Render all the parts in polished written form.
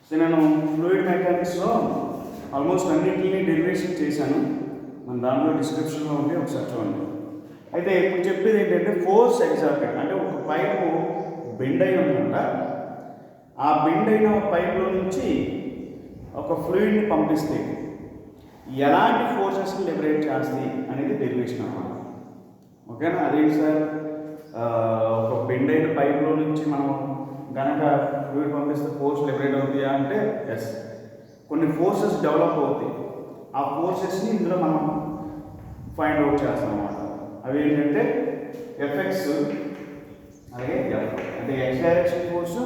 So నేను fluid మెకానిక్స్లో almost అన్నింటినీ derivation చేశాను. మన దాంట్లో డిస్క్రిప్షన్లో ఉంది, ఒకసారి చూడండి. అయితే ఇప్పుడు చెప్పేది ఏంటంటే ఫోర్స్ ఎగ్జార్టెడ్ అంటే ఒక పైపు బెండ్ అయి ఉందంట. ఆ బెండ్ అయిన పైపులో నుంచి ఒక ఫ్లూయిడ్ని పంపిస్తే ఎలాంటి ఫోర్సెస్ని లిబరేట్ చేస్తాయి అనేది డెరివేషన్ అన్నమాట. ఓకేనా? అదేంటి సార్, ఒక బెండ్ అయిన పైపులో నుంచి మనం కనుక ఫ్లూయిడ్ పంపిస్తే ఫోర్స్ లిబరేట్ అవుతాయా అంటే ఎస్, కొన్ని ఫోర్సెస్ డెవలప్ అవుతాయి. ఆ ఫోర్సెస్ని ఇందులో మనం ఫైండ్ అవుట్ చేస్తాం అన్నమాట. అవి ఏంటంటే ఎఫెక్ట్స్, అలాగే ఎఫ్ అంటే x direction force,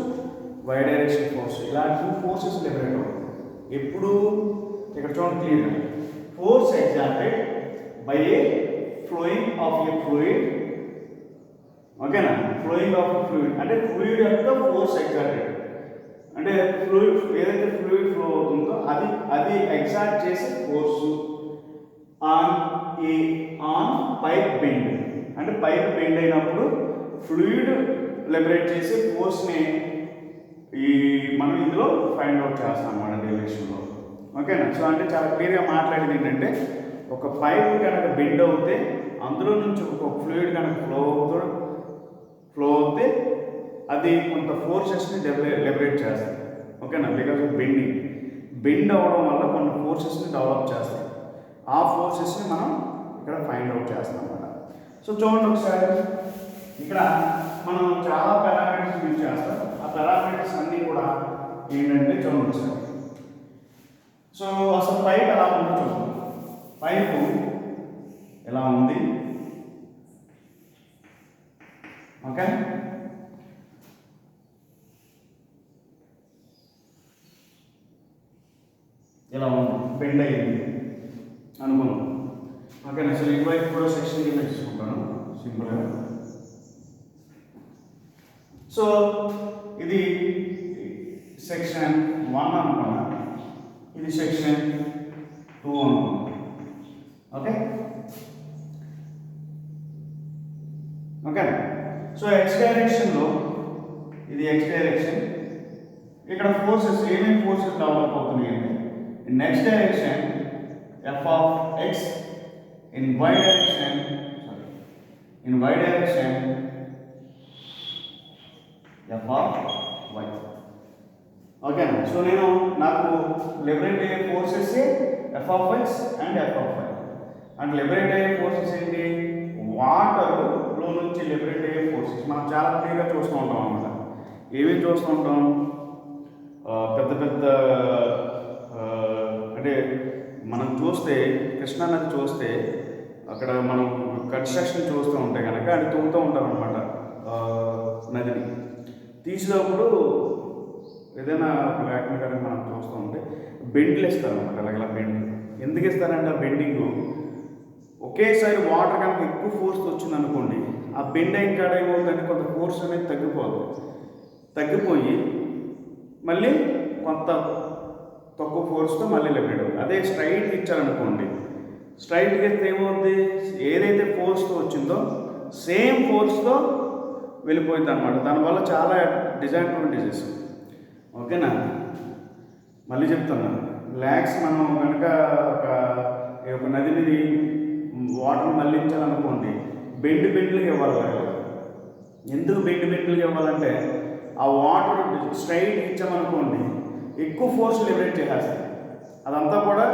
y direction force, ఇలా 2 ఫోర్సెస్ లిబరేట్ అవుతాయి. ఎప్పుడు ఇక్కడ చూడండి క్లియర్గా, force exerted by a flowing of a fluid. ఓకేనా? ఫ్లోయింగ్ ఆఫ్ ఫ్లూయిడ్ అంటే ఫ్లూయిడ్ యొక్క ఫోర్స్ ఎగ్జార్టెడ్ అంటే ఫ్లూయిడ్ ఏదైతే ఫ్లూయిడ్ ఫ్లో అవుతుందో అది ఎగ్జార్ట్ చేసే ఫోర్సు ఆన్ పైప్ బెండ్. అంటే పైప్ బెండ్ అయినప్పుడు ఫ్లూయిడ్ లిబరేట్ చేసే ఫోర్స్ని మనం ఇందులో ఫైండ్ అవుట్ చేస్తాం అన్నమాట డెరివేషన్లో. ఓకేనా? సో అంటే చాలా క్లియర్గా మాట్లాడేది ఏంటంటే, ఒక పైప్ కనుక బెండ్ అవుతే అందులో నుంచి ఒక ఫ్లూయిడ్ కనుక ఫ్లో అవుతే అది కొంత ఫోర్సెస్ని లిబరేట్ చేస్తుంది. ఓకేనా? బికాజ్ ఆఫ్ బెండ్ అవ్వడం వల్ల కొన్ని ఫోర్సెస్ని డెవలప్ చేస్తాయి. ఆ ఫోర్సెస్ని మనం ఇక్కడ ఫైండ్ అవుట్ చేస్తాం అన్నమాట. సో చూడండి ఒకసారి, ఇక్కడ మనం చాలా పారామీటర్స్ యూజ్ చేస్తాం. ఆ పారామీటర్స్ అన్నీ కూడా ఏంటంటే చూడండి ఒకసారి. సో అసలు పైప్ ఎలా ఉందో చూద్దాం. పైపు ఎలా ఉంది, ఓకే? ఎలా ఉంది, బెండ్ అయ్యింది అనుకున్నాం. ఓకేనా? సో ఇటువైపు కూడా సెక్షన్ కింద తీసుకుంటాను సింపుల్గా. సో ఇది సెక్షన్ 1 అనుకున్నా, ఇది సెక్షన్ 2 అనుకున్నా. ఓకే ఓకే సో ఎక్స్ డైరెక్షన్లో ఇది ఎక్స్ డైరెక్షన్. ఇక్కడ ఫోర్సెస్ ఏమేమి ఫోర్సెస్ డెవలప్ అవుతున్నాయి అంటే, in next direction F of X, in Y direction F of Y. ఓకేనా? సో నాకు లిబరేట్ అయ్యే forces F of X and F of Y. అంటే లిబరేట్ అయ్యే ఫోర్సెస్ ఏంటి, వాటర్లో నుంచి లిబరేట్ అయ్యే ఫోర్సెస్ మనం చాలా క్లియర్గా చూస్తూ ఉంటాం అన్నమాట. ఏమేమి చూస్తూ ఉంటాం, పెద్ద పెద్ద అంటే మనం చూస్తే కృష్ణానది చూస్తే అక్కడ మనం కన్స్ట్రక్షన్ చూస్తూ ఉంటే కనుక అది తవ్వుతూ ఉంటారు అనమాట. నదిని తీసినప్పుడు ఏదైనా లేకుండా కనుక మనం చూస్తూ ఉంటే బెండ్లు ఇస్తారు అనమాట. అలాగే బెండ్ ఎందుకు ఇస్తారంటే, ఆ బెండింగ్ ఒకేసారి వాటర్ కనుక ఎక్కువ ఫోర్స్ వచ్చింది అనుకోండి, ఆ బెండ్ అయిన కాడ ఏమవుతుందంటే కొంత ఫోర్స్ అనేది తగ్గిపోయి మళ్ళీ కొంత తక్కువ ఫోర్స్తో మళ్ళీ లిబరేట్ అవుతుంది. అదే స్ట్రైట్గా ఇచ్చారనుకోండి, స్ట్రైట్గా ఇస్తే ఏమవుతుంది, ఏదైతే ఫోర్స్తో వచ్చిందో సేమ్ ఫోర్స్తో వెళ్ళిపోయింది అనమాట. దానివల్ల చాలా డిసడ్వాంటేజెస్. ఓకేనా? మళ్ళీ చెప్తాను, ల్యాక్స్ మనం కనుక ఒక నదిని వాటర్ మళ్ళించాలనుకోండి, బెండ్లుగా ఇవ్వాలి. ఎందుకు బెండ్లుగా ఇవ్వాలంటే, ఆ వాటర్ స్ట్రైట్ ఇచ్చామనుకోండి ఎక్కువ ఫోర్స్ లిబరేట్ చేసేస్తుంది. అదంతా కూడా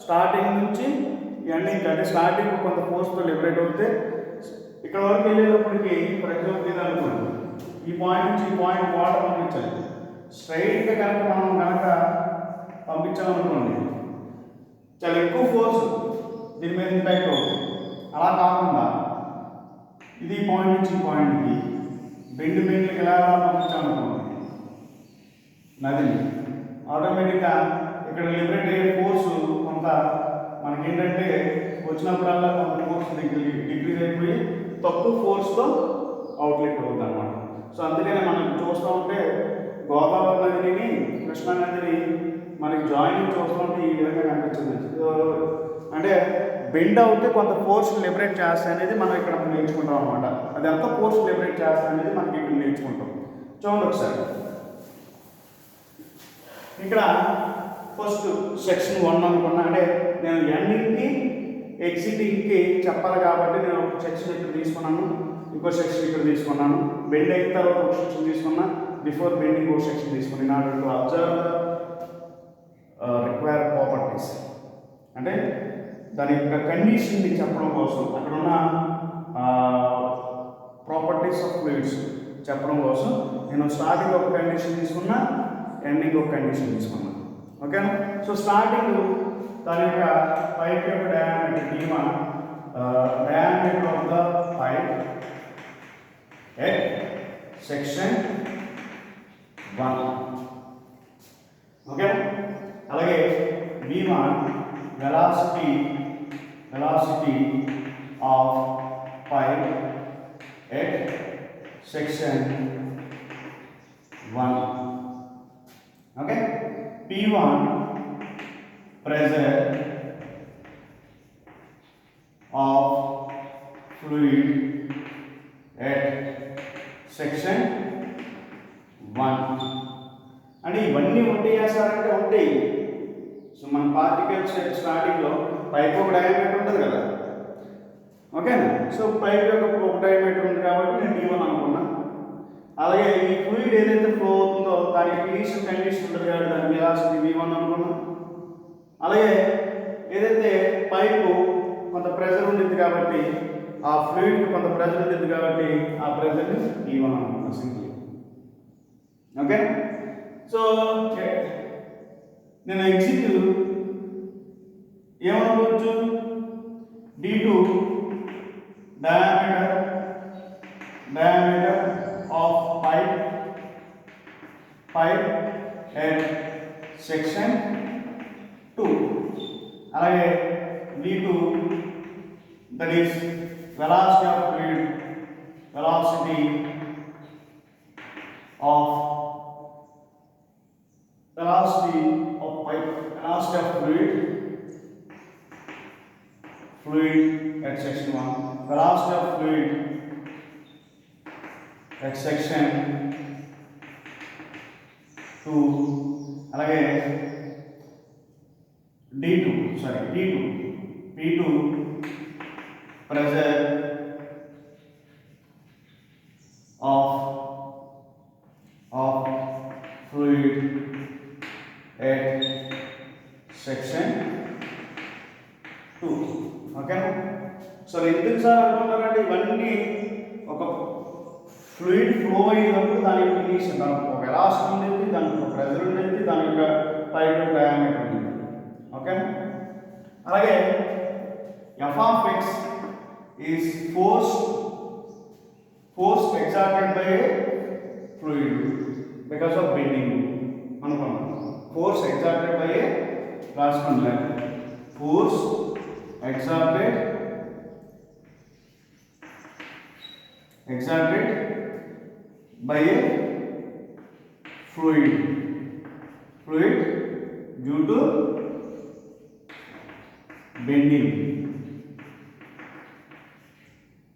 స్టార్టింగ్ నుంచి ఎండింగ్, అంటే స్టార్టింగ్ కొంత ఫోర్స్తో లిబరేట్ అవుతే ఇక్కడ వరకు వెళ్ళేటప్పటికి ఫర్ ఎగ్జాంపుల్ ఇది అనుకోండి, ఈ పాయింట్ నుంచి ఈ పాయింట్ వాటర్ పంపించాలి. స్ట్రైట్గా కనుక పంపించామనుకోండి చాలా ఎక్కువ ఫోర్స్ దీని మీద ఇంపాక్ట్ అవుతుంది. అలా కాకుండా ఇది పాయింట్ నుంచి ఈ పాయింట్కి బెండ్లకి ఎలా పంపించామనుకోండి నదిని, ఆటోమేటిక్గా ఇక్కడ లిబరేట్ అయ్యే ఫోర్సు కొంత మనకేంటంటే వచ్చినప్పుడల్లా కొంత ఫోర్స్ డిక్రీజ్ అయిపోయి తక్కువ ఫోర్స్తో అవుట్లెట్ అవుతుంది అనమాట. సో అందుకనే మనం చూస్తూ ఉంటే గోదావరి నదిని కృష్ణా నదిని మనకి జాయినింగ్ చూస్తూ ఉంటే ఈ విధంగా కనిపించింది. సో అంటే బెండ్ అవుతే కొంత ఫోర్స్ లిబరేట్ చేస్తా అనేది మనం ఇక్కడ నేర్చుకుంటాం అనమాట. అది ఎంత ఫోర్స్ లిబరేట్ చేస్తా అనేది మనకి ఇక్కడ నేర్చుకుంటాం. చూడండి ఒకసారి, ఇక్కడ ఫస్ట్ సెక్షన్ 1 అనుకున్నా, అంటే నేను ఎండింగ్కి ఎగ్జిటింగ్కి చెప్పాలి కాబట్టి నేను ఒక సెక్షన్ ఇక్కడ తీసుకున్నాను, ఇంకో సెక్షన్ ఇక్కడ తీసుకున్నాను, బెండ్ అయిన తర్వాత ఒక సెక్షన్ తీసుకున్నా, బిఫోర్ బెండింగ్ ఒక సెక్షన్ తీసుకుని నా అబ్జర్వ్ రిక్వైర్డ్ ప్రాపర్టీస్, అంటే దాని యొక్క కండిషన్ని చెప్పడం కోసం, అక్కడ ఉన్న ప్రాపర్టీస్ ఆఫ్ ఫ్లూయిడ్స్ చెప్పడం కోసం నేను స్టార్టింగ్ ఒక కండిషన్ తీసుకున్నా, ఎండింగ్ ఒక కండిషన్ తీసుకున్నా. ఓకేనా? సో స్టార్టింగ్ దాని యొక్క పైప్ యొక్క diameter d1, diameter of the pipe at section 1. Okay, అలాగే v1 velocity of pipe at section 1. Okay, p1 pressure of fluid at section 1. అంటే ఇవన్నీ ఉంటాయి సారంటే ఉంటాయి. సో మన పార్టికల్స్ స్టార్టింగ్లో పైప్ ఒక డయామీటర్ ఉంటుంది కదా, ఓకేనా? సో పైప్ యొక్క ఒక డయామీటర్ ఉంది కాబట్టి నేను d1 అనుకున్నా. అలాగే ఈ ఫ్లూయిడ్ ఏదైతే ఫ్లో అవుతుందో దానికి ఇనీషియల్ కండిషన్ ఉంటుంది కాబట్టి దాని వెలాసిటీ v1 అనుకున్నా. అలాగే ఏదైతే పైపు కొంత ప్రెషర్ ఉండింది కాబట్టి ఆ ఫ్లూయిడ్కి కొంత ప్రెషర్ ఉండింది కాబట్టి ఆ ప్రెషర్ని d1 అనుకున్నా సింపుల్. ఓకే, సో నేను ఎగ్జిట్ ఏమనుకోవచ్చు, d2 diameter of pipe at section 2. అలాగే v2 that is velocity of fluid, velocity of fluid at section 1, velocity of fluid at section 2. అలాగే p2 pressure of fluid at section 2. Okay, so ఎందుకు sir అనుకుంటారంటే ఇవన్నీ ఒక fluid flow అయ్యేటప్పుడు దాని యొక్క initial, దానికి ఒక వెలాసిటీ ఉండేది, దానికి ఒక ప్రెజర్ ఉండేది, దాని యొక్క పైప్ యొక్క డయామీటర్ ఉండేది. ఓకే, అలాగే f of x is force exerted by a fluid because of bending అనుకున్నాం. ఫోర్స్ ఎగ్జార్టెడ్ బై ఏ రాసుకుంటాం, force exerted by a fluid due to bending.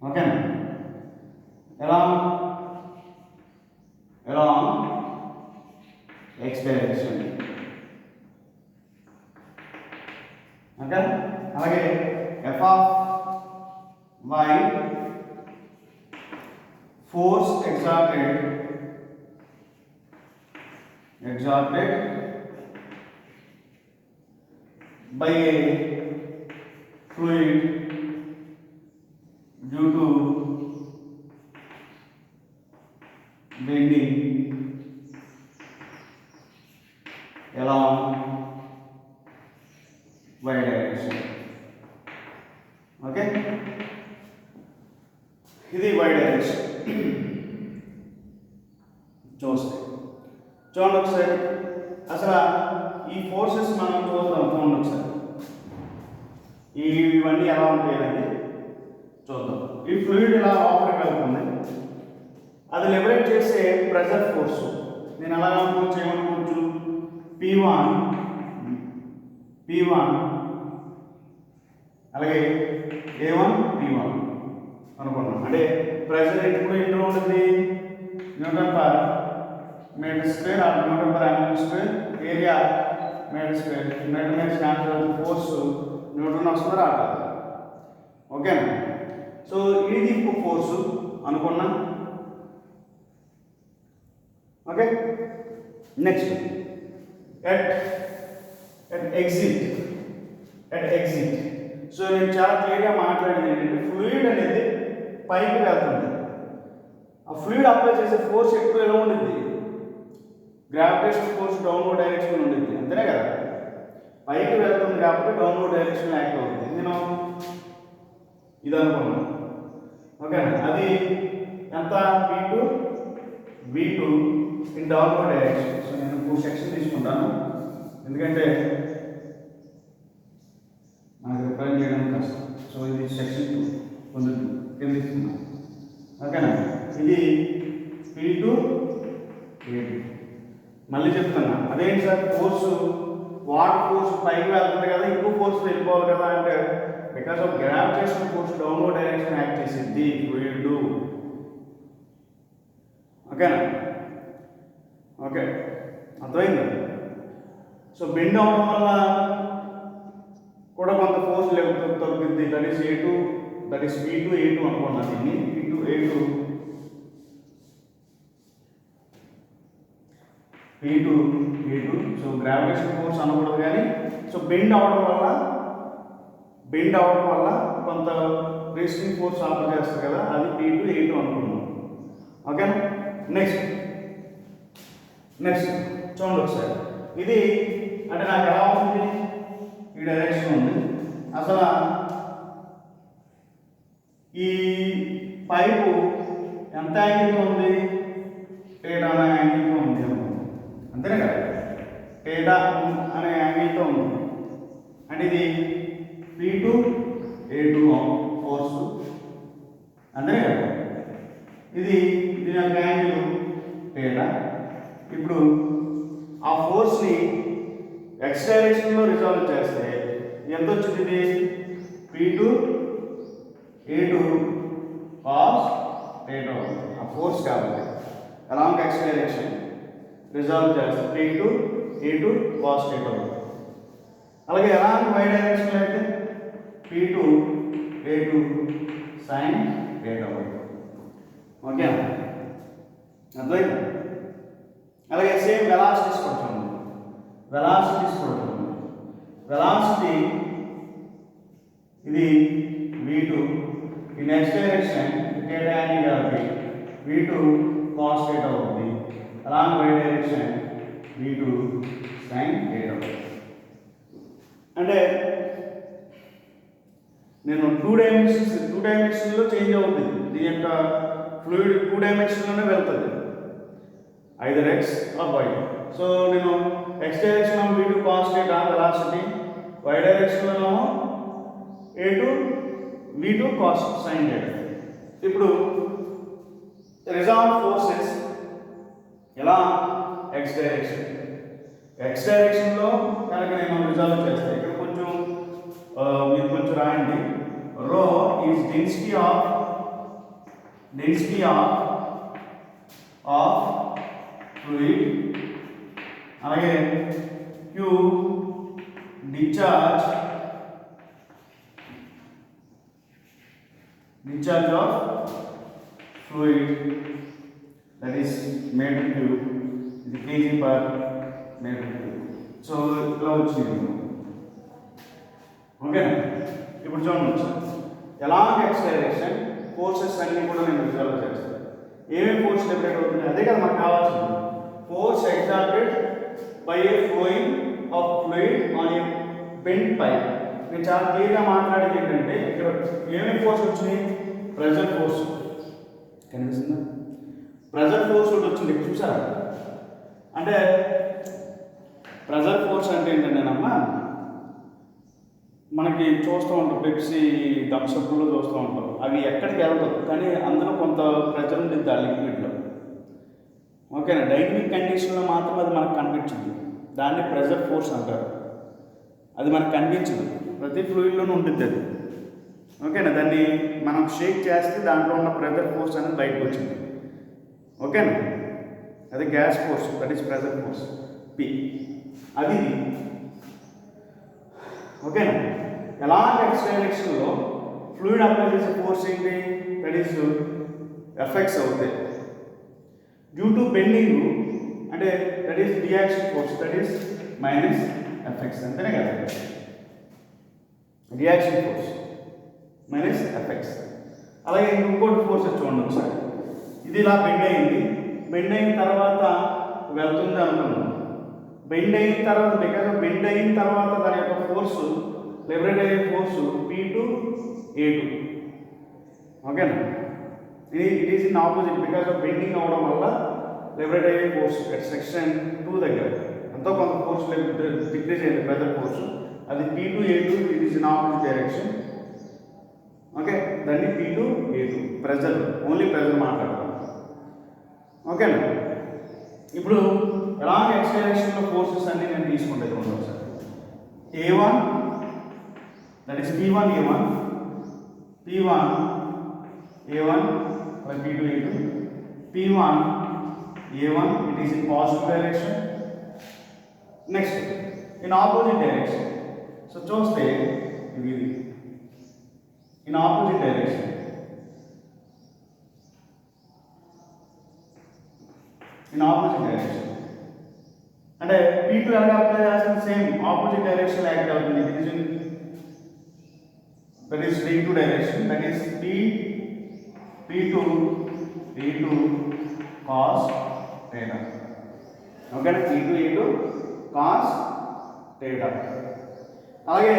Okay, along x direction. Okay, అలాగే f of y force exerted by a fluid due to bending along y direction. Okay, ఇది y direction. చూడండి ఒకసారి, అసలు ఈ forces మనం చూద్దాం. చూడండి ఒకసారి ఇవన్నీ ఎలా ఉంటాయని చూద్దాం. ఈ ఫ్లూయిడ్ ఇలా లోపలికి వెళ్తుంది, అది లిబరేట్ చేసే ప్రెజర్ ఫోర్స్ నేను ఎలా అనుకోవచ్చు, ఏమనుకోవచ్చు, P1 అలాగే A1 P1 అనుకున్నాం. అంటే ప్రెషర్ ఎప్పుడు ఎక్కడ ఉంటుంది, newton per metre square or newton per MM square, area area metre square, metre metre cancel అవుతుంది, ఫోర్స్ న్యూటన్ వస్తుంది రావట్లేదు. ఓకేనా? సో ఇది ఇప్పుడు ఫోర్సు అనుకున్నా. Okay, next at exit. So నేను చాలా క్లియర్గా మాట్లాడింది ఏంటంటే ఫ్లూయిడ్ అనేది పైకి వెళ్తుంది. ఆ ఫ్లూయిడ్ అప్లై చేసే ఫోర్స్ ఎక్కువ ఎలా ఉండిద్ది? గ్రావిటేషన్ ఫోర్స్ డౌన్వర్డ్ డైరెక్షన్ ఉండిద్ది, అంతేనే కదా? పైకి వెళ్తుంది కాబట్టి డౌన్వర్డ్ డైరెక్షన్ యాక్ట్ అవుతుంది. నేను ఇది అనుకున్నాను. ఓకేనా? అది ఎంత? V2 in downward direction. So నేను 2 సెక్షన్ తీసుకుంటాను, ఎందుకంటే మనకు రిప్రజెంట్ చేయడం కష్టం. సో ఇది సెక్షన్ 2 పొందుతుంది కింద ఇస్తున్నాను. ఓకేనా? ఇది P2 A2. మళ్ళీ చెప్తున్నా, అదేంటి సార్ ఫోర్సు వాటర్ ఫోర్స్ పైకి వెళ్తుంది కదా, ఎక్కువ ఫోర్స్ వెళ్ళిపోవాలి కదా అంటే, because of gravitation force downward direction act చేసింది ఫ్లూయిడ్. ఓకేనా? ఓకే, అర్థమైందా? సో బెండ్ అవడం వల్ల కూడా కొంత ఫోర్స్ తగ్గుద్ది. That is A2, that is P2 A2 అనుకున్నాను. దీన్ని P2 A2 so gravitation force అనకూడదు కానీ, సో బెండ్ అవడం వల్ల కొంత రెసిస్టింగ్ ఫోర్స్ అప్లై చేస్తారు కదా, అది P2 A2 అనుకున్నాం. ఓకే, నెక్స్ట్ చూడండి ఒకసారి. ఇది అంటే నాకు ఎలా ఉంది? ఈ డైరెక్షన్ ఉంది. అసలు ఈ పైపు ఎంత యాంగిల్తో ఉంది? టేటా అనే యాంగిల్తో ఉంది, అంతేనే కదా? టేటా అనే యాంగిల్తో ఉంది. అంటే ఇది P2 A2 ఫోర్స్, అంతేనే కదా? ఇది దీని యొక్క యాంగిల్ టేటా. ఇప్పుడు ఆ ఫోర్స్ని ఎక్స్ డైరెక్షన్లో రిజాల్వ్ చేస్తే ఎంత వచ్చింది? ఇది P2 A2 cos theta. ఆ ఫోర్స్ కాబట్టి అలాంగ్ ఎక్స్ డైరెక్షన్ రిజాల్వ్ చేస్తే P2 A2 cos theta. అలాగే అలాంగ్ వై డైరెక్షన్ అయితే P2 A2 sin theta. Okay, అర్థమైంది? అలాగే సేమ్ వెలాసిటీస్ కొడుతుంది. వెలాసిటీ ఇది V2 ఈ నెక్స్ట్ డైరెక్షన్ theta యాంగిల్ కాబట్టి V2 cos theta అవుతుంది. Along Y direction V2 sin theta. అంటే నేను 2 డైమెన్షన్లో చేంజ్ అవుతుంది. దీని యొక్క ఫ్లూయిడ్ 2 డైమెన్షన్లోనే వెళ్తుంది, either X or y. So నేను x direction V2 cos theta velocity, y డైరెక్షన్లో A2 V2 cos sin theta. ఇప్పుడు రిజాల్వ్ ఫోర్సెస్ ఎలా? ఎక్స్ డైరెక్షన్లో కనుక నేను రిజాల్వ్ చేస్తాను. ఇక్కడ కొంచెం మీరు కొంచెం రాయండి. రో ఈజ్ డెన్సిటీ ఆఫ్ ఫ్లూయిడ్. అలాగే Q discharge of fluid, that is meter cube, the kg per meter cube. So ఇలా వచ్చింది. ఓకే, ఇప్పుడు చూడండి ఎలాంగ్ ఎక్స్ డైరెక్షన్ ఫోర్సెస్ అన్ని కూడా నేను రిజాల్వ్ చేస్తాను. ఏమేమి ఫోర్స్ డెవలప్ అవుతుంది? అదే కదా మనకు కావాల్సింది. Force exerted by a flowing of fluid on a bend pipe. నేను చాలా క్లియర్గా మాట్లాడేది ఏంటంటే, ఇక్కడ ఏమేమి ఫోర్స్ వచ్చినాయి? ప్రెజర్ ఫోర్స్ కనిపిస్తుందా? ప్రెజర్ ఫోర్స్ ఒకటి వచ్చింది, చూసారా? అంటే ప్రెజర్ ఫోర్స్ అంటే ఏంటంటేనమ్మా, మనకి చూస్తూ ఉంటాం పెప్సీ థమ్స్అప్లో చూస్తూ ఉంటాం, అవి ఎక్కడికి వెళ్తాం కానీ అందులో కొంత ప్రెజర్ ఉంటుంది ఆ లిక్విడ్లో. ఓకేనా? డైనమిక్ కండిషన్లో మాత్రం అది మనకు కనిపించింది, దాన్ని ప్రెజర్ ఫోర్స్ అంటారు. అది మనకు కనిపించదు, ప్రతి ఫ్లూయిడ్లోనూ ఉంటుంది అది. ఓకేనా? దాన్ని మనం షేక్ చేస్తే దాంట్లో ఉన్న ప్రెజర్ ఫోర్స్ అనేది బయటకు వచ్చింది. ఓకేనా? అది gas force, that is pressure force P. అది ఓకేనా. ఎలాంటి ఎక్స్ డైరెక్షన్లో ఫ్లూయిడ్ అప్లై చేసే ఫోర్స్ ఏంటి, దట్ ఈస్ ఎఫెక్ట్స్ అవుతాయి. డ్యూ టు బెండింగ్ అంటే that is reaction force, that is minus effects, అంతేనే కదా. Reaction force minus effects. అలాగే ఇంకోటి ఫోర్స్ చూడండి ఒకసారి. ఇది ఇలా బెండ్ అయింది, బెండ్ అయిన తర్వాత వెళ్తుంది అనుకున్నాం. బెండ్ అయిన తర్వాత బికాజ్ బెండ్ అయిన తర్వాత దాని యొక్క ఫోర్సు, లిబరేట్ అయ్యే ఫోర్సు P2A2. ఓకేనా. It is in opposite because of bending అవ్వడం వల్ల లిబరేట్ అయ్యే ఫోర్స్ సెక్షన్ 2 దగ్గర ఎంతో కొంత ఫోర్స్ డిక్రీజ్ అయింది, ప్రెజర్ ఫోర్స్. అది P2A2, it is in opposite direction. Okay, దాన్ని P2A2 ప్రెజర్, ఓన్లీ ప్రెజర్ మాట్లాడతాం. ఓకేనా. ఇప్పుడు ఎలాంటి ఎక్స్ డైరెక్షన్లో ఫోర్సెస్ అన్ని నేను తీసుకుంటే చూడండి ఒకసారి. A1 that is P1A1, P1A1 plus P2A2, P1A1, it is in positive direction. Next in opposite direction. So చూస్తే ఇది in opposite direction. In opposite direction అంటే P2 ఎలా అప్లై చేస్తుంది, సేమ్ ఆపోజిట్ డైరెక్షన్ యాక్ట్ అవుతుంది. It is in that is D2 direction, that is P2A2 cos theta. Okay, P2A2 cos theta. అలాగే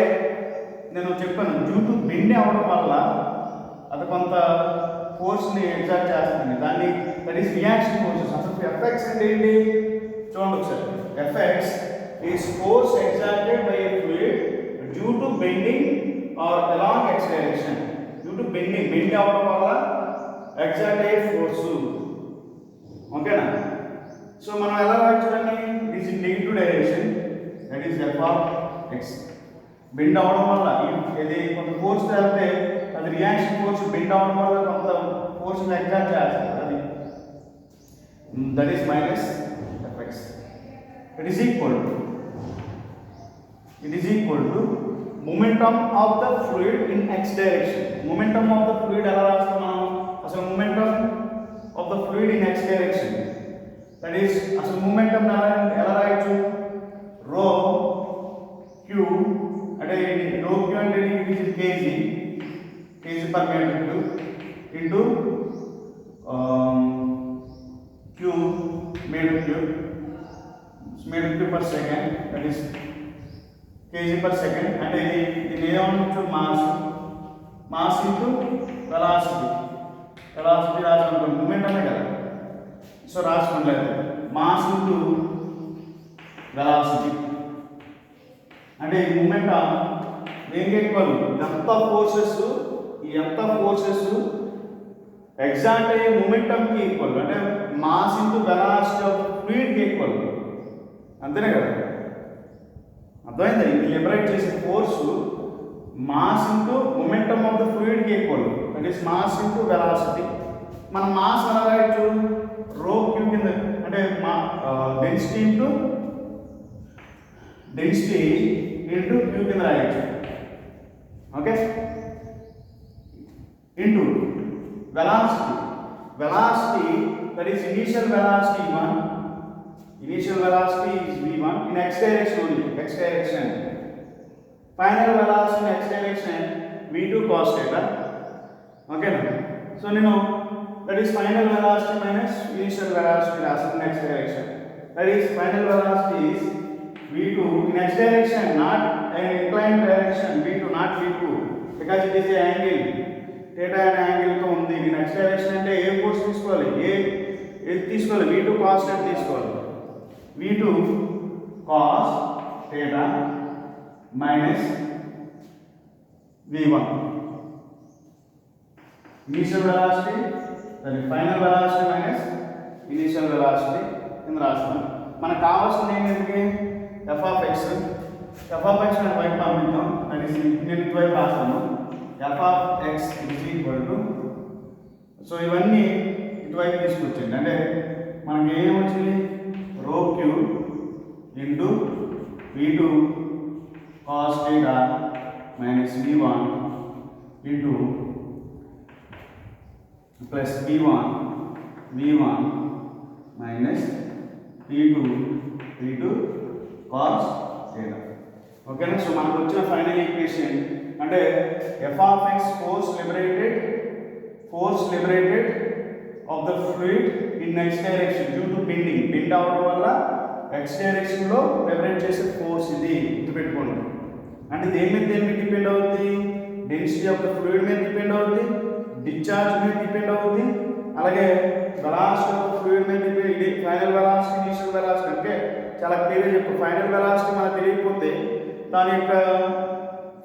నేను చెప్పాను, due to bend అవ్వడం వల్ల అది కొంత ఫోర్స్ని ఎగ్జాక్ట్ చేస్తుంది. దాన్ని దట్ ఈస్ రియాక్షన్ ఫోర్సెస్. అసలు ఎఫెక్ట్స్ అంటే ఏంటి చూడండి ఒకసారి. Effects is force exacted by a fluid due to bending or along x direction. Due to bending, bend అవ్వడం వల్ల ఎగ్జాక్ట్ అయ్యే ఫోర్సు. ఓకేనా. సో మనం ఎలా రాయొచ్చుదండి, this is negative direction, that is F(x). Bend అవ్వడం వల్ల ఇది కొంత ఫోర్స్ వెళ్తే అది రియాక్షన్ ఫోర్స్, బెండ్ అవ్వడం వల్ల కొంత ఫోర్స్ని ఎగ్జాక్ట్ చేస్తుంది, అది that is minus Fx. It is equal to momentum of the fluid in x direction. Momentum of the fluid ఎలా రాస్తాం మనం, అసలు momentum of the fluid in x direction, that is అసలు momentum ఎలా రాయొచ్చు, rho q అంటే rho q అంటే it is kg per meter cube into q meter cube per second, that is kg per second. అంటే ఇది ఏమనుకోవచ్చు, mass into velocity రాసుకోండి, మూమెంటమే కదా. So రాసుకోండి, మాస్ ఇంటూ వెలాసిటీ అంటే ఈ మూమెంటం దేనికి ఈక్వల్, ఎంత ఫోర్సెస్ ఎగ్జాక్ట్ అయ్యే మూమెంటంకి ఈక్వల్, అంటే మాస్ ఇంటూ వెలాసిటీ ఆఫ్ ఫ్లూయిడ్కి ఈక్వల్, అంతేనే కదా. అర్థమైందా, ఇది లిబరేట్ చేసే force mass into momentum of the ఫ్లూయిడ్కి equal, that is mass into velocity. మనం మాస్ ఎలా రాయొచ్చు, రో క్యూ కింద, అంటే డెన్సిటీ ఇంటూ క్యూ కింద రాయొచ్చు. Okay, into velocity that is initial velocity initial velocity is v1 in x direction only, x direction. Final velocity in x direction v2 cos theta. Okay na. So that is final velocity minus initial velocity in x direction. That is final velocity is v2 in x direction, not an inclined direction, v2 not v2, because it is an angle, theta and angle తో ఉంది. in x direction అంటే ఏ force తీసుకోవాలి, ఏది తీసుకోవాలి, v2 cos theta తీసుకోవాలి. v2 cos theta minus v1 initial velocity, that is final velocity minus initial velocity కింద రాస్తాం. మనకు కావాల్సింది ఏంటంటే f(x) అని వైపు పంపిద్దాం, అది నేను ఇటువైపు రాస్తాను. f(x) సో ఇవన్నీ ఇటువైపు తీసుకొచ్చింది, అంటే మనకి ఏమొచ్చింది, rho q into v2 cos theta minus v1 into plus v1 minus v2 cos theta. ఓకేనా. సో మనకు వచ్చిన ఫైనల్ ఈక్వేషన్ అంటే f of x force liberated of the fluid in x direction due to bending. Bend అవడం వల్ల x direction లో liberate చేసే force ఇది గుర్తుపెట్టుకోండి. అంటే దేని మీద డిపెండ్ అవుతుంది? డెన్సిటీ ఆఫ్ ద ఫ్లూయిడ్ మీద డిపెండ్ అవుతుంది, డిశ్చార్జ్ మీద డిపెండ్ అవుతుంది, అలాగే వెలాసిటీ ఆఫ్ ద ఫ్లూయిడ్ మీద depend. Final velocity, initial velocity అంటే చాలా క్లియర్గా చెప్పు. ఫైనల్ వెలాసిటీ మనకు తెలియకపోతే దాని యొక్క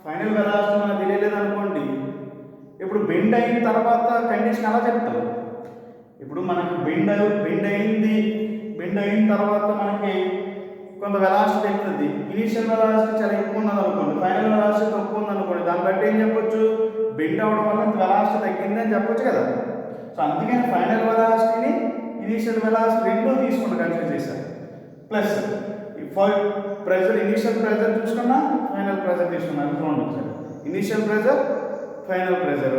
ఫైనల్ వెలాసిటీ మనకు తెలియలేదు అనుకోండి, ఇప్పుడు బెండ్ అయిన తర్వాత కండిషన్ అలా చెప్తాం. ఇప్పుడు మనకు బెండ్ అయిన తర్వాత మనకి కొంత వెలాసిటీ తెలుస్తుంది. ఇనిషియల్ వెలాసిటీ చాలా ఎక్కువ ఉన్నది అనుకోండి, ఫైనల్ వెలాసిటీ తక్కువ ఉంది అనుకోండి, దాన్ని బట్టి ఏం చెప్పొచ్చు? బెండ్ అవ్వడం వల్ల వెలాసిటీ తగ్గింది అని చెప్పొచ్చు కదా. సో అందుకని ఫైనల్ వెలాసిటీని ఇనిషియల్ వెలాసిటీ రెండూ తీసుకుంటూ కన్సిడర్ చేశారు. Plus for pressure, initial pressure చూసుకున్నా, ఫైనల్ ప్రెజర్ తీసుకున్నా, చూడండి sir. Initial pressure, final pressure,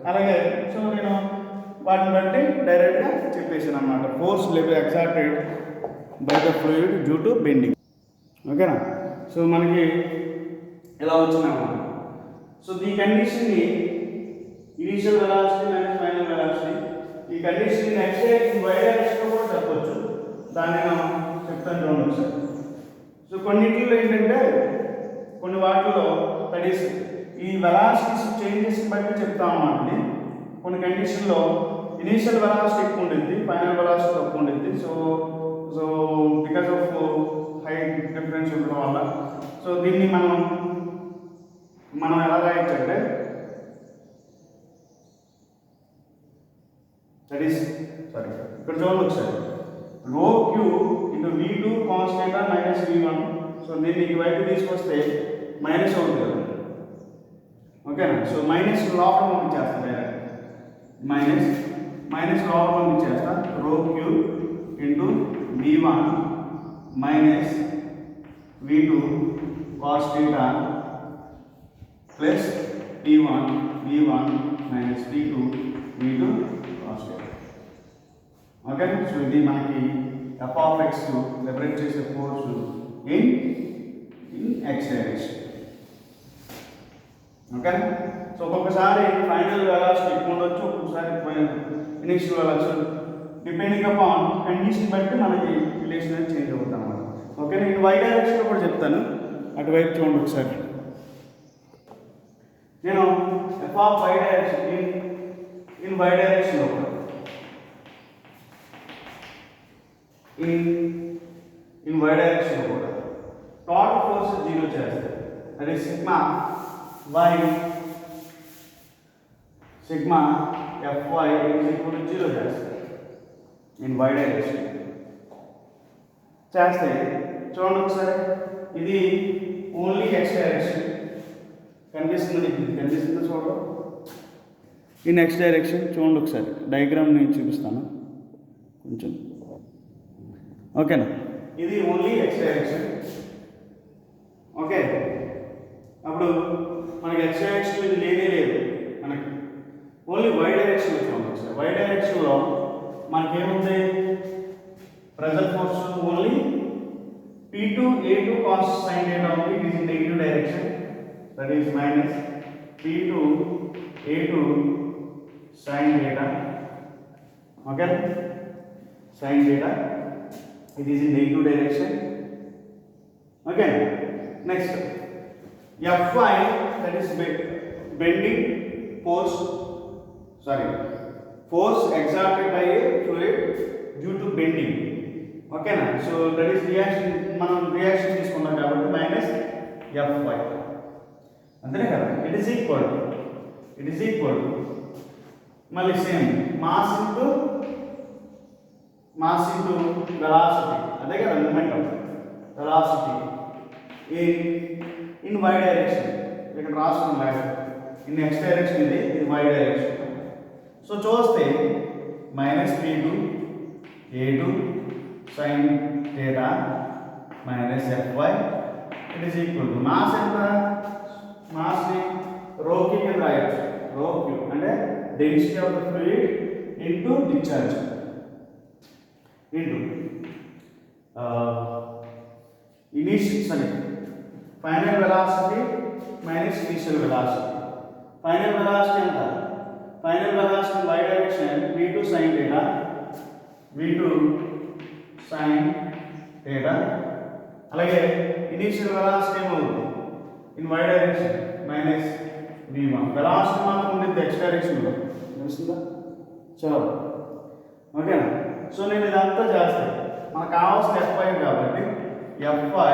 అలాగే సో నేను వాటిని బట్టి డైరెక్ట్గా చెప్పేసాను అన్నమాట. Force exerted by the fluid due to bending. ఓకేనా. సో మనకి ఇలా వచ్చిందన్నమాట. సో ఈ కండిషన్ని initial velocity minus final velocity, ఈ కండిషన్ నెక్స్ట్ వై డైరెక్షన్లో కూడా చెప్పొచ్చు. దాన్ని నేను చెప్తాను చూడండి ఒకసారి. సో కొన్నింటిలో ఏంటంటే కొన్ని వాటిలో దట్ ఈస్ ఈ వెలాసిటీస్ చేంజెస్ని బట్టి చెప్తాం అన్నమాట. కొన్ని కండిషన్లో ఇనీషియల్ వెలాసిటీ ఎక్కువ ఉంటుంది, ఫైనల్ వెలాసిటీ తక్కువ ఉంటుంది. So because of high difference ఉండడం వల్ల సో దీన్ని మనం ఎలా రాయొచ్చంటే దట్ ఈస్ ఇక్కడ చూడండి ఒకసారి, రో Q into v2 cos theta minus v1. So దీన్ని ఈ వైపు తీసుకొస్తే మైనస్ అవుతుంది కదా. ఓకేనా. సో మైనస్ లోపల పంపించేస్తాను డైరెక్ట్, మైనస్ లోపల పంపించేస్తా. Rho Q into v1 minus v2 cos theta plus v1 minus v2 cos theta. Okay. So ఇది మనకి f of x లిబరేట్ చేసే force in x direction. Okay. So ఒక్కొక్కసారి ఫైనల్ వెలాసిటీ ఎక్కువ ఉండొచ్చు, ఒక్కొక్కసారి initial velocity, depending upon condition బట్టి మనకి relation అనేది చేంజ్ అవుతుంది అన్నమాట. ఓకే. నేను y డైరెక్షన్లో కూడా చెప్తాను, అటువైపు చూడండి ఒకసారి. నేను f of y direction in y డైరెక్షన్లో కూడా in y డైరెక్షన్లో కూడా టోటల్ ఫోర్స్ 0 చేస్తాయి. అది sigma y sigma fy equal to 0 చేస్తాయి ఇన్ y డైరెక్షన్ చేస్తాయి. చూడండి ఒకసారి, ఇది ఓన్లీ x డైరెక్షన్ కనిపిస్తుంది చూడండి. ఇన్ x డైరెక్షన్ చూడండి ఒకసారి, డయాగ్రామ్ నేను చూపిస్తాను కొంచెం. ఓకేనా. ఇది ఓన్లీ x డైరెక్షన్. ఓకే. అప్పుడు మనకి x డైరెక్షన్ ఇది లేనే లేదు, మనకి ఓన్లీ y డైరెక్షన్ చూడండి ఒకసారి. y డైరెక్షన్లో మనకేముంది? Pressure force only P2 A2 cos sin theta ఉంది. It is in negative direction, that is minus P2 A2 sin theta. Okay. sin theta, it is in negative direction. Okay. Next, Fy, that is bending force. Force exerted by a fluid due to bending. Okay na. So that is reaction. మనం reaction తీసుకున్నాం కాబట్టి minus Fy అంతేనే కదా. It is equal మళ్ళీ same mass into velocity, అదే కదా momentum. Velocity in y direction, ఇక్కడ రాసుకున్నాం లేదు, ఇన్ x డైరెక్షన్, ఇది y డైరెక్షన్. సో చూస్తే minus P2 A2 sin theta minus Fy it is equal to mass ఎంత, మాస్ని రో క్యూ కింద రాయొచ్చు. రో క్యూ అంటే density of the fluid into discharge into final velocity minus initial velocity. Final velocity ఎంత, final velocity y direction v2 sin theta, v2 sin theta. అలాగే initial velocity ఏమవుతుంది in y direction minus v1. Velocity మాత్రం ఉండేది x డైరెక్షన్లో, తెలుస్తుందా? చలో ఓకేనా. So నేను ఇదంతా చేస్తాను, మనకు కావాల్సిన Fy కాబట్టి Fy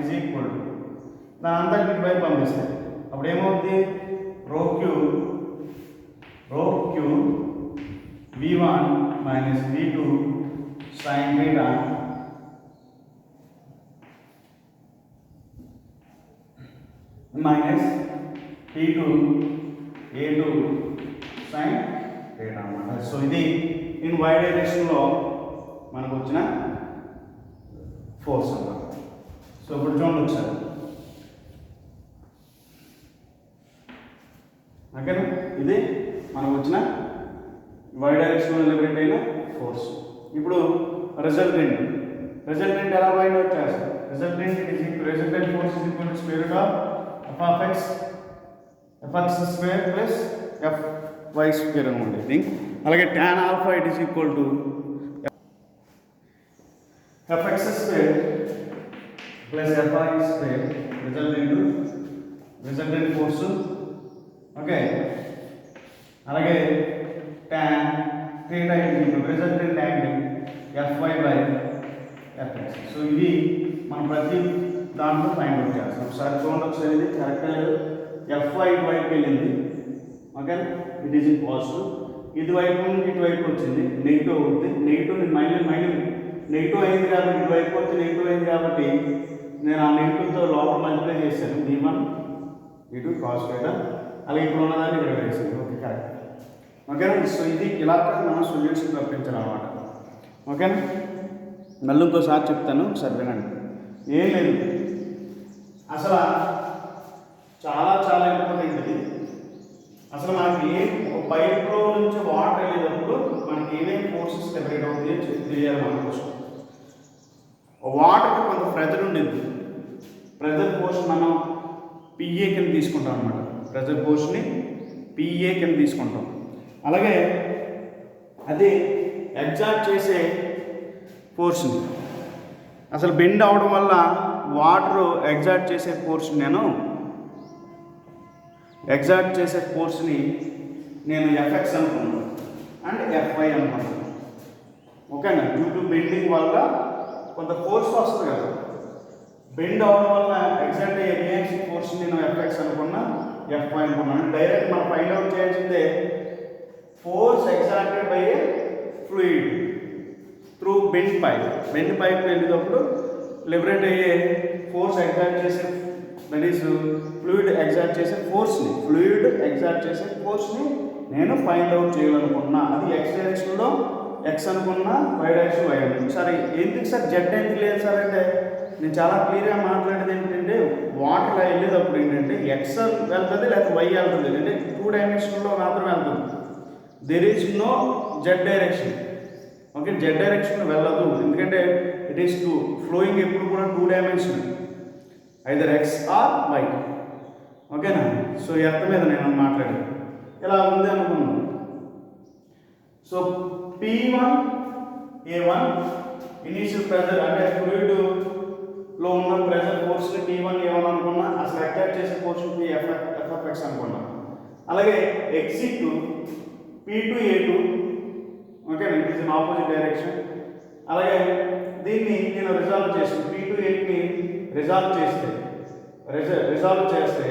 ఈజ్ ఈక్వల్ టు దాని అంతా ఇటువైపు పంపిస్తాయి. అప్పుడు ఏమవుతుంది, రో queue v1 minus v2 sin theta minus t2 a2 sin theta అన్నమాట. సో ఇది ఇన్ y డైరెక్షన్లో మనకు వచ్చిన ఫోర్స్ అన్నమాట. సో ఇప్పుడు చూడండి ఒకసారి, ఓకేనా. ఇది మనకు వచ్చిన y డైరెక్షన్లో లిబరేట్ అయిన ఫోర్స్. ఇప్పుడు రిజల్టెంట్ ఎలా బయట వచ్చేస్తారు, resultant force is equal to square root of fx square plus fy square అని ఉండేది. అలాగే tan alpha it is equal to fx square plus fy square resultant force. Okay, అలాగే tan theta is equal to resultant angle fy by fx. So ఇది మనం ప్రతి దాంట్లో find out చేస్తాం. ఒకసారి చూడండి, ఒకసారి ఇది కరెక్ట్గా లేదు. fy ఇటువైపు వెళ్ళింది, okay, it is in positive. ఇటువైపు నుండి ఇటువైపు వచ్చింది, నెగిటివ్ అవుతుంది. నెగిటివ్ నెగిటివ్ అయింది కాబట్టి ఇటువైపు వచ్చి నెగిటివ్ అయింది కాబట్టి నేను ఆ నెగిటివ్తో లోపల మల్టిప్లై చేశాను, d1 d2 cos theta. అలాగే ఇప్పుడు ఉన్నదాన్ని ఇక్కడ వేసాను. Okay, correct. ఓకేనా. సో ఇది ఇలా మనం సొల్యూషన్ రప్పించాలన్నమాట. ఓకేనా. మళ్ళీ ఇంకోసారి చెప్తాను, ఒకసారి వినండి. ఏం లేదు, అసలు చాలా చాలా ఇంపార్టెంట్ ఇది. అసలు మనకి ఒక పైప్లో నుంచి వాటర్ వెళ్ళేటప్పుడు మనకి ఏమేమి ఫోర్సెస్ సెపరేట్ అవుతాయో తెలియాలి మన కోసం. వాటర్కి కొంత ప్రెజర్ ఉండింది, ప్రెజర్ ఫోర్స్ మనం పిఏ కింద తీసుకుంటాం అనమాట. ప్రెజర్ ఫోర్స్ని పిఏ కింద తీసుకుంటాం. అలాగే అది ఎగ్జార్ట్ చేసే ఫోర్స్ని, అసలు బెండ్ అవడం వల్ల వాటర్ ఎగ్జార్ట్ చేసే ఫోర్స్ని నేను ఎఫ్ఎక్స్ అనుకున్నాను అండ్ ఎఫ్ఐ అనుకున్నాను. ఓకేనా. డ్యూ టు బెండింగ్ వల్ల కొంత ఫోర్స్ వస్తుంది కదా, బెండ్ అవడం వల్ల ఎగ్జాక్ట్ అయ్యే రియాక్షన్ ఫోర్స్ నేను ఎఫ్ఎక్స్ అనుకున్నా, ఎఫ్ఐ అనుకున్నాను. డైరెక్ట్ మనం ఫైండ్ అవుట్ చేయాల్సిందే force exacted by a fluid through bend pipe వెళ్ళేటప్పుడు లిబరేట్ అయ్యే ఫోర్స్ ఎగ్జాక్ట్ చేసే, దట్ ఈస్ ఫ్లూయిడ్ ఎగ్జాక్ట్ చేసే ఫోర్స్ని నేను ఫైండ్ అవుట్ చేయాలనుకున్నా. అది ఎక్స్ డైరెక్షన్లో ఎక్స్ అనుకున్నా, వై డైరెక్షన్ వై అనుకున్నా. సరే ఎందుకు సార్ జెడ్ ఎందుకు లేదు సార్ అంటే, నేను చాలా క్లియర్గా మాట్లాడేది ఏంటంటే, వాటర్ వెళ్ళేటప్పుడు ఏంటంటే ఎక్స్ వెళ్తుంది లేకపోతే వై వెళ్తుంది, అంటే 2 డైమెన్షన్లో మాత్రమే వెళ్తుంది. There is no Z direction. Okay, Z direction వెళ్ళదు, ఎందుకంటే ఇట్ ఈస్ ఫ్లోయింగ్ ఎప్పుడు కూడా 2 dimension, either X or Y. ఓకేనా. సో ఎర్త్ మీద నేను మాట్లాడేది ఇలా ఉంది అనుకున్నాను. సో P1A1 ఇనీషియల్ ప్రెజర్ అంటే ఫ్లూయిడ్లో ఉన్న ప్రెజర్ ఫోర్స్ని P1A1 అనుకున్నా, అసలు ఎగ్జాక్ట్ చేసే ఫోర్స్ ఎఫ్ఎఫ్ఎక్స్ అనుకున్నా. అలాగే exit P2A2, okay, it is in opposite direction. అలాగే దీన్ని నేను రిజాల్వ్ చేస్తాను, P2A2ని రిజాల్వ్ చేస్తే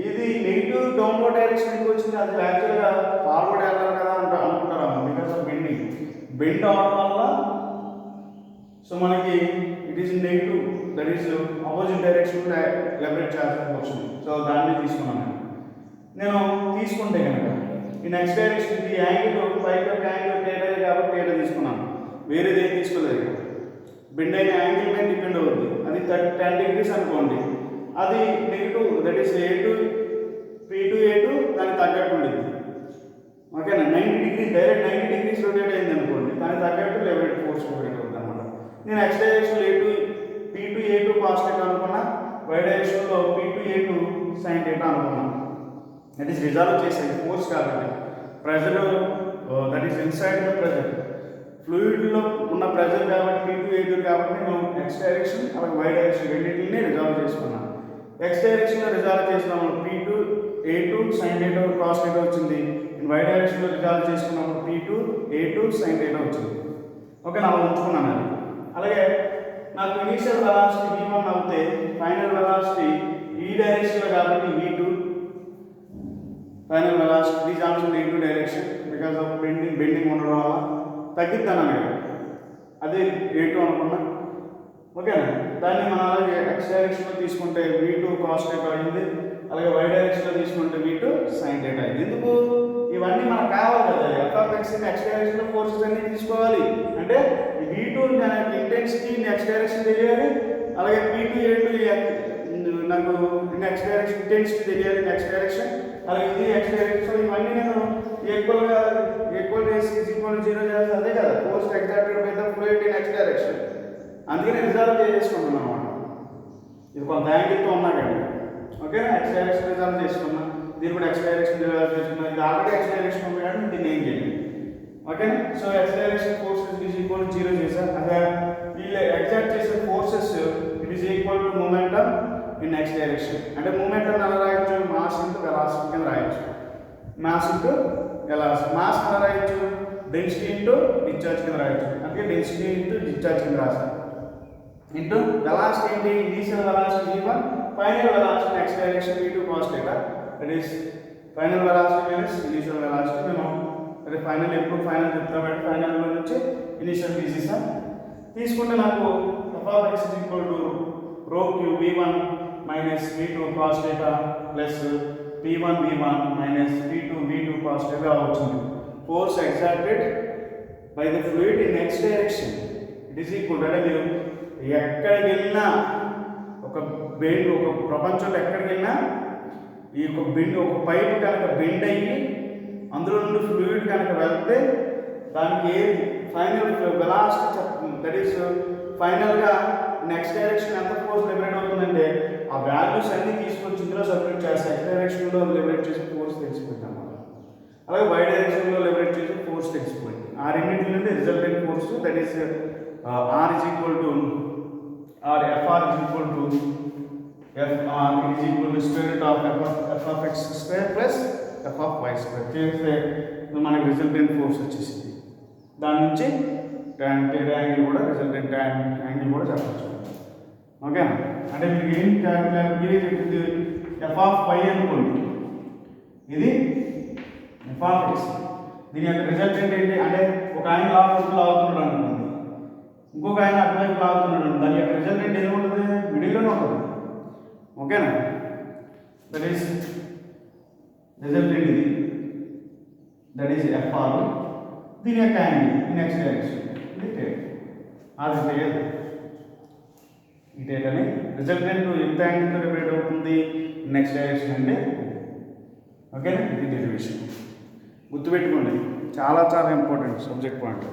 ఇది నెగిటివ్ డౌన్వర్డ్ డైరెక్షన్కి వచ్చింది. అది యాక్చువల్గా ఫార్వర్డ్ వెళ్ళాలి కదా అనుకుంటారు, బికాస్ ఆఫ్ బెండ్ అవడం వల్ల. సో మనకి it is negative, that is opposite direction liberate చేయాల్సిన వచ్చింది. సో దాన్ని తీసుకున్నాను నేను తీసుకుంటే కనుక ఈ నెక్స్ట్ డైరెక్షన్ ఈ యాంగిల్ పైకి యాంగిల్ టేటా కాబట్టి టేటా తీసుకున్నాను, వేరేది ఏం తీసుకోలేదు. బెండ్ అయిన యాంగిల్ మీద డిపెండ్ అవుతుంది. అది 10 degrees అనుకోండి, అది negative, that is A2 P2 A2 దానికి తగ్గట్టు ఉండేది. ఓకేనా, 90 degrees డైరెక్ట్ 90 degrees రొటేట్ అయింది అనుకోండి, దానికి తగ్గట్టు లెవెట్ ఫోర్స్ రొటేట్ అవుతుంది అనమాట. నేను X direction P2 A2 cos θ అనుకున్నా, Y డైరెక్షన్లో P2 A2 sin θ అనుకున్నా. దట్ ఈస్ రిజాల్వ్ చేసేది ఫోర్స్ కాబట్టి. Pressure that is inside the pressure, ఫ్లూయిడ్లో ఉన్న ప్రెజర్ కాబట్టి P2 A2 కాబట్టి నేను X డైరెక్షన్ అలాగే Y డైరెక్షన్ రెండింటిని రిజాల్వ్ చేసుకున్నాను. X డైరెక్షన్లో రిజాల్వ్ చేసినప్పుడు P2 A2 sin θ cos θ వచ్చింది. Y డైరెక్షన్లో రిజాల్వ్ చేసుకున్నప్పుడు P2 A2 sin θ వచ్చింది. ఓకే, నా ఉంచుకున్నాను అది. అలాగే నాకు ఇనీషియల్ వెలాసిటీ V1 అవుతే ఫైనల్ వెలాసిటీ ఈ డైరెక్షన్లో కాబట్టి V2, final velocity is also in two direction because of bending ఉండడం వల్ల తగ్గిద్దాను నేను. అదే A2 అనుకున్నా. ఓకేనా, దాన్ని మనం అలాగే X డైరెక్షన్లో తీసుకుంటే V2 cos θ అయింది, అలాగే Y డైరెక్షన్లో తీసుకుంటే V2 sin θ అయింది. ఎందుకు? ఇవన్నీ మనకు కావాలి కదా, Fx X డైరెక్షన్లో ఫోర్సెస్ అన్ని తీసుకోవాలి అంటే ఈ V2 దానికి ఇంటెన్సిటీ X డైరెక్షన్ తెలియాలి, అలాగే P2 A2 నాకు X డైరెక్షన్ ఇంటెన్సిటీ తెలియాలి X డైరెక్షన్, అలాగే ఇది X డైరెక్షన్. ఇవన్నీ నేను ఈక్వల్ ఈజ్ ఈక్వల్ 0 చేస్తే అదే కదా force exacted by the fluid in X direction. అందుకే నేను రిజాల్వ్ చేసుకుంటున్నాను అనమాట. ఇది కొంత యాంగిల్తో ఉన్నా కానీ ఓకేనా, X డైరెక్షన్ రిజాల్వ్ చేసుకున్నా, దీన్ని కూడా X డైరెక్షన్ రిజాల్వ్ చేసుకున్నా. ఇది ఆల్రెడీ X డైరెక్షన్ ఉంది కానీ దీన్ని ఏం చేయాలి. ఓకేనా, so X direction force is equal 0 చేశాను. అదే వీళ్ళు ఎగ్జాక్ట్ చేసే forces it is equal to momentum in X direction. అంటే మూమెంటమ్ ఎలా రాయొచ్చు, మాస్ ఇంటూ వెలాసిటీ కింద రాయొచ్చు. మాస్ ఇంటూ వెలాసిటీ, మాస్ ఎలా రాయొచ్చు, డెన్సిటీ ఇంటూ డిశ్చార్జ్ కింద రాయొచ్చు. అందుకే డెన్సిటీ ఇంటూ డిశ్చార్జ్ కింద రాశాను. ఇంటూ వెలాసిటీ ఏంటి, initial velocity V1, final velocity X direction V2 cos θ. That is final velocity minus initial velocity. మేము అదే ఫైనల్ ఎప్పుడు ఫైనల్ చెప్తామంటే ఫైనల్లో నుంచి ఇనీషియల్ తీసేసాం. తీసుకుంటే నాకు Fx ρQ V1 minus V2 cos θ plus P1 V1 minus P2 V2 cos θ వచ్చింది. Force exerted by the fluid in X direction it is equal. అంటే మీరు ఎక్కడికి వెళ్ళినా ఒక ప్రపంచంలో ఎక్కడికి వెళ్ళినా ఈ ఒక పైపు కనుక బెండ్ అయ్యి అందులో నుండి ఫ్లూయిడ్ కనుక వెళ్తే దానికి ఏ ఫైనల్ వెలాసిటీ దట్ ఈస్ ఫైనల్గా నెక్స్ట్ డైరెక్షన్ ఎంత ఫోర్స్ లిబరేట్ అవుతుందంటే ఆ వాల్యూస్ అన్నీ తీసుకొని ఇందులో సపరేట్ చేస్తే X డైరెక్షన్లో లిబరేట్ చేసే ఫోర్స్ తెలిసిపోయింది అన్నమాట. అలాగే Y డైరెక్షన్లో లిబరేట్ చేసే ఫోర్స్ తెలిసిపోయింది. ఆ రెండింటి నుండి resultant force that is R is equal to or Fr is equal to Fr is equal to square root of f of x square plus f of y square చేస్తే మనకి resultant force వచ్చేసింది. దాని నుంచి tan angle కూడా resultant tan angle కూడా చెప్పచ్చు. ఓకేనా, అంటే మీకు ఏం చెప్పింది f of y అనుకోండి, ఇది f of x. దీని యొక్క రిజల్టెంట్ ఏంటి అంటే ఒక ఆయన లావుతున్నాడు అనుకోండి, ఇంకొక ఆయన అటువైపు లాగుతున్నాడు, దాని యొక్క రిజల్టెంట్ ఏమి ఉంటుంది, మిడిల్లోనే ఉంటుంది. ఓకేనా, దట్ ఈస్ రిజల్టెంట్ ఇది, దట్ ఈస్ Fr. దీని యొక్క యాంగిల్ నెక్స్ట్ డైరెక్షన్ ఇది టేట్. అది తెలియదు ఈ టేట్ అని రిజల్టెంట్ ఎంత యాంగిల్తో రిపేట్ అవుతుంది నెక్స్ట్ డైరెక్షన్ అంటే. ఓకేనా, ఇది డెరివేషన్ గుర్తుపెట్టుకోండి, చాలా చాలా ఇంపార్టెంట్ సబ్జెక్ట్ పాయింట్.